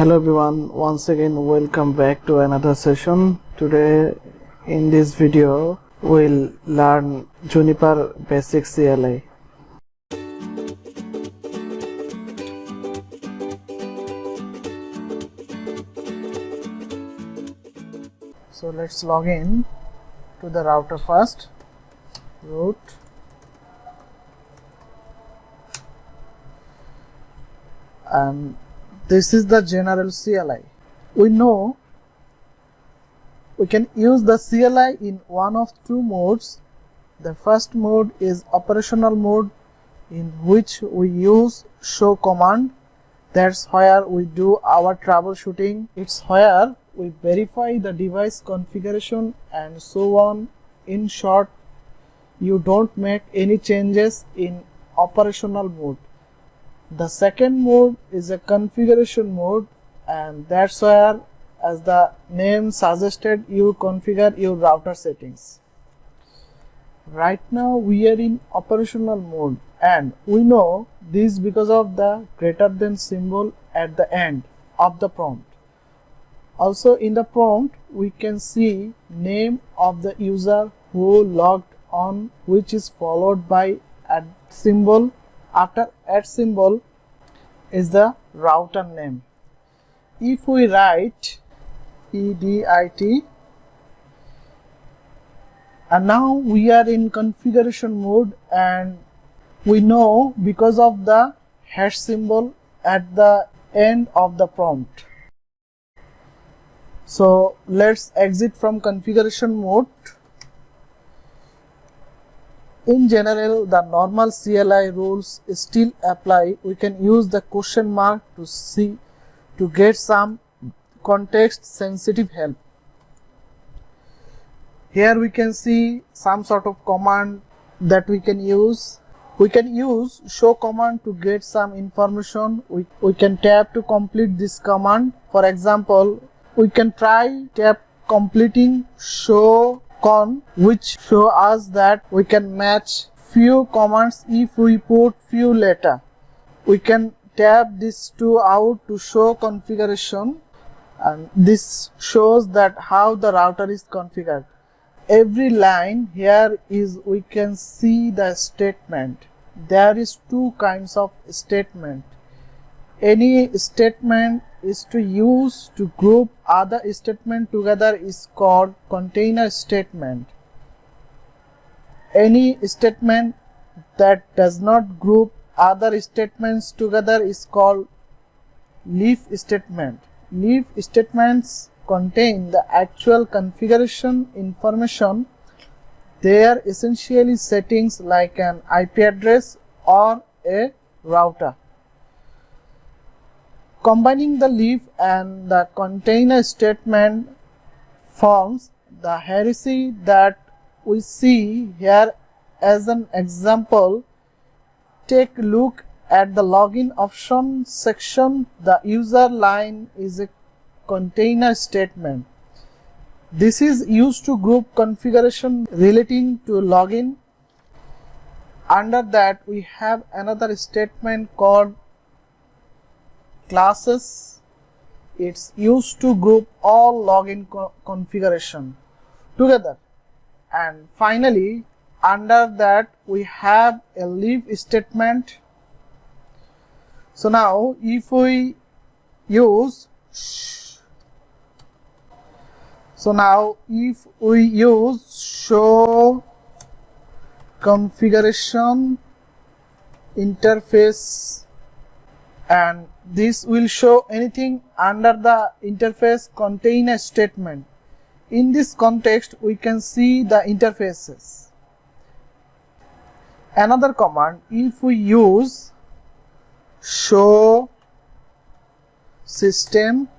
Hello everyone, once again welcome back to another session. Today in this video we'll learn Juniper Basic CLI. So let's log in to the router first. Root. And this is the general CLI. We know we can use the CLI in one of two modes. The first mode is operational mode, in which we use show command. That's where we do our troubleshooting. It's where we verify the device configuration and so on. In short, you don't make any changes in operational mode. The second mode is a configuration mode, and that's where, as the name suggested, you configure your router settings. Right now we are in operational mode, and we know this because of the greater than symbol at the end of the prompt. Also in the prompt we can see name of the user who logged on, which is followed by @ symbol. After @ symbol is the router name. If we write edit, and now we are in configuration mode, and we know because of the hash symbol at the end of the prompt. So let's exit from configuration mode. In general, the normal CLI rules still apply. We can use the question mark to get some context sensitive help. Here we can see some sort of command that we can use. We can use show command to get some information. We can tap to complete this command. For example, we can try tap completing show con, which show us that we can match few commands if we put few later. We can tap these two out to show configuration, and this shows that how the router is configured. Every line here is, we can see the statement. There is two kinds of statement. Any statement is to use to group other statement together is called container statement. Any statement that does not group other statements together is called leaf statement. Leaf statements contain the actual configuration information. They are essentially settings like an IP address or a router. Combining the leaf and the container statement forms the hierarchy that we see here. As an example, take a look at the login option section. The user line is a container statement. This is used to group configuration relating to login. Under that we have another statement called classes. It's used to group all login configuration together. And finally, under that we have a leaf statement. So now if we use show configuration interface, and this will show anything under the interface container statement. In this context we can see the interfaces. Another command, if we use show system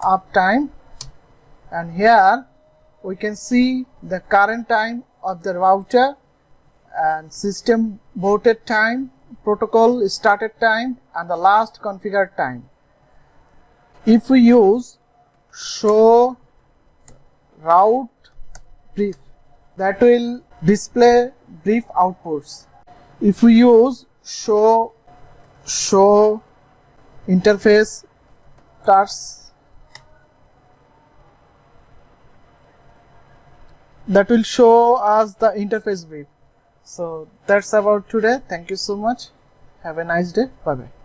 uptime, and here we can see the current time of the router and system booted time, protocol started time, and the last configured time. If we use show route brief, that will display brief outputs. If we use show interface starts, that will show us the interface brief. So that's about today. Thank you so much. Have a nice day. Bye bye.